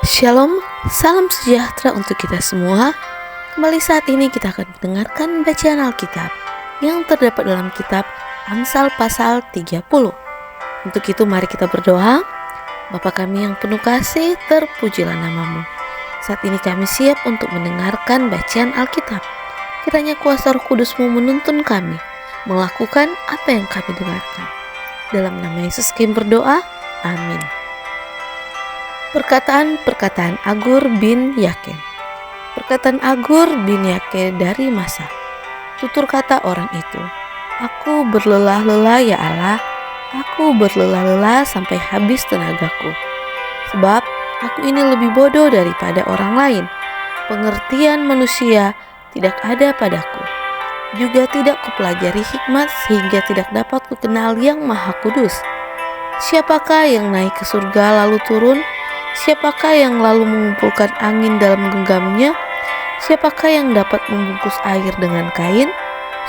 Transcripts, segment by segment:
Shalom, salam sejahtera untuk kita semua. Kembali saat ini kita akan mendengarkan bacaan Alkitab yang terdapat dalam kitab Amsal pasal 30. Untuk itu mari kita berdoa. Bapa kami yang penuh kasih, terpujilah namamu. Saat ini kami siap untuk mendengarkan bacaan Alkitab. Kiranya kuasa Roh Kudus-Mu menuntun kami melakukan apa yang kami dengarkan. Dalam nama Yesus kami berdoa, amin. Perkataan Agur bin Yake. Perkataan Agur bin Yake dari Masa. Tutur kata orang itu, aku berlelah-lelah ya Allah, aku berlelah-lelah sampai habis tenagaku. Sebab aku ini lebih bodoh daripada orang lain. Pengertian manusia tidak ada padaku. Juga tidak kupelajari hikmat sehingga tidak dapat kukenal yang Maha Kudus. Siapakah yang naik ke surga lalu turun? Siapakah yang lalu mengumpulkan angin dalam genggamnya? Siapakah yang dapat membungkus air dengan kain?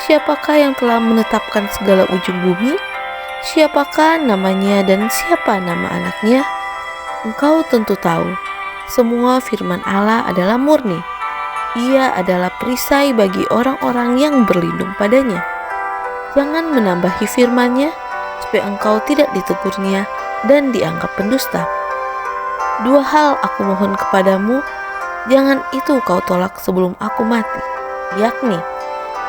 Siapakah yang telah menetapkan segala ujung bumi? Siapakah namanya dan siapa nama anaknya? Engkau tentu tahu, semua firman Allah adalah murni. Ia adalah perisai bagi orang-orang yang berlindung padanya. Jangan menambahi firman-Nya, supaya engkau tidak ditegurnya dan dianggap pendusta. Dua hal aku mohon kepadamu, jangan itu kau tolak sebelum aku mati, yakni,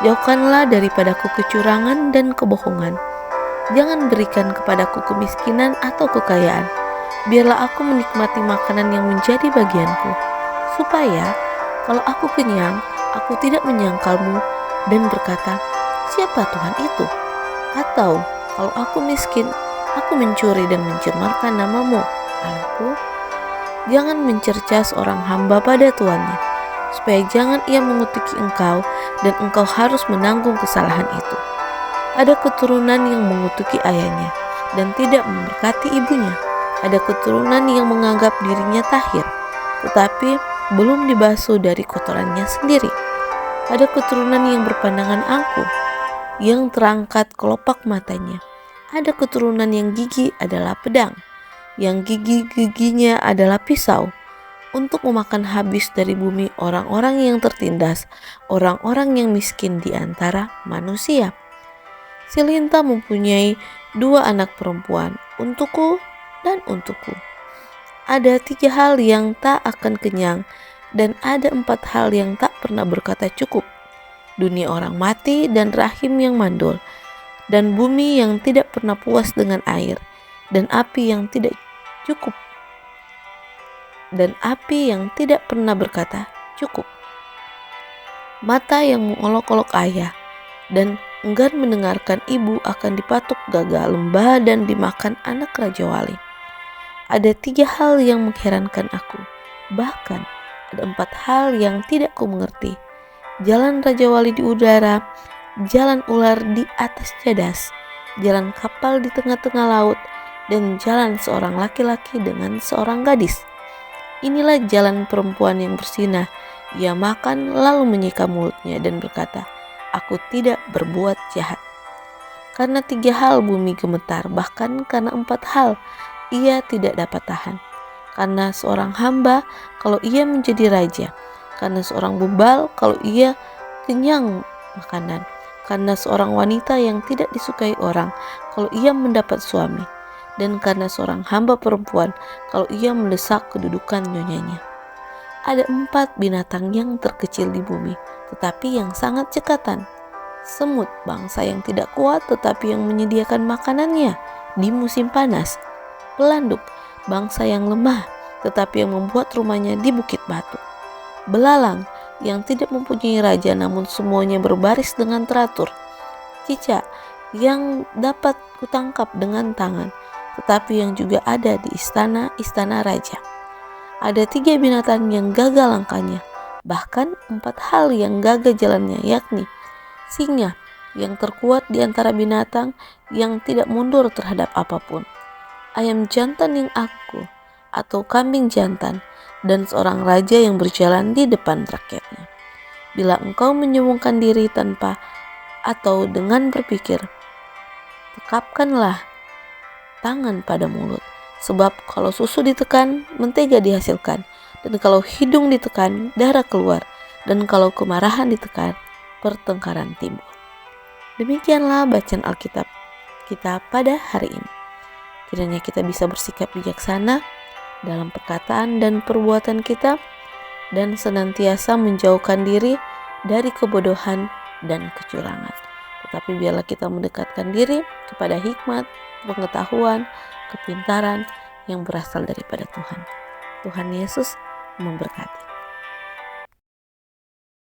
jauhkanlah daripadaku kecurangan dan kebohongan. Jangan berikan kepadaku kemiskinan atau kekayaan, biarlah aku menikmati makanan yang menjadi bagianku, supaya kalau aku kenyang, aku tidak menyangkalmu dan berkata, siapa Tuhan itu? Atau kalau aku miskin, aku mencuri dan mencemarkan namamu, Allahku. Jangan mencerca seorang hamba pada tuannya, supaya jangan ia mengutuki engkau dan engkau harus menanggung kesalahan itu. Ada keturunan yang mengutuki ayahnya dan tidak memberkati ibunya. Ada keturunan yang menganggap dirinya tahir, tetapi belum dibasuh dari kotorannya sendiri. Ada keturunan yang berpandangan angkuh, yang terangkat kelopak matanya. Ada keturunan yang gigi adalah pedang, yang gigi-giginya adalah pisau, untuk memakan habis dari bumi orang-orang yang tertindas, orang-orang yang miskin di antara manusia. Si lintah mempunyai 2 anak perempuan, untukku dan untukku. Ada 3 hal yang tak akan kenyang, dan ada 4 hal yang tak pernah berkata cukup. Dunia orang mati dan rahim yang mandul, dan bumi yang tidak pernah puas dengan air, dan api yang tidak pernah berkata cukup. Mata yang mengolok-olok ayah dan enggan mendengarkan ibu akan dipatuk gagak lembah dan dimakan anak raja wali. Ada 3 hal yang mengherankan aku, bahkan ada 4 hal yang tidak ku mengerti. Jalan raja wali di udara, jalan ular di atas cadas, jalan kapal di tengah-tengah laut, dan jalan seorang laki-laki dengan seorang gadis. Inilah jalan perempuan yang bersinah. Ia makan lalu menyika mulutnya dan berkata, aku tidak berbuat jahat. Karena 3 hal bumi gemetar, bahkan karena 4 hal ia tidak dapat tahan. Karena seorang hamba kalau ia menjadi raja, karena seorang bebal kalau ia kenyang makanan, karena seorang wanita yang tidak disukai orang kalau ia mendapat suami, dan karena seorang hamba perempuan kalau ia mendesak kedudukan nyonyanya. Ada 4 binatang yang terkecil di bumi, tetapi yang sangat cekatan. Semut, bangsa yang tidak kuat tetapi yang menyediakan makanannya di musim panas. Pelanduk, bangsa yang lemah tetapi yang membuat rumahnya di bukit batu. Belalang, yang tidak mempunyai raja namun semuanya berbaris dengan teratur. Cicak, yang dapat kutangkap dengan tangan, tetapi yang juga ada di istana raja. Ada 3 binatang yang gagal langkahnya, bahkan 4 hal yang gagal jalannya, yakni singa, yang terkuat di antara binatang yang tidak mundur terhadap apapun, ayam jantan yang aku atau kambing jantan, dan seorang raja yang berjalan di depan rakyatnya. Bila engkau menyombongkan diri tanpa atau dengan berpikir, tekapkanlah tangan pada mulut, Sebab kalau susu ditekan, mentega dihasilkan. Dan kalau hidung ditekan, darah keluar. Dan kalau kemarahan ditekan, pertengkaran timbul. Demikianlah bacaan Alkitab kita pada hari ini. Kiranya kita bisa bersikap bijaksana dalam perkataan dan perbuatan kita, dan senantiasa menjauhkan diri dari kebodohan dan kecurangan. Tetapi biarlah kita mendekatkan diri kepada hikmat, pengetahuan, kepintaran yang berasal daripada Tuhan. Tuhan Yesus memberkati.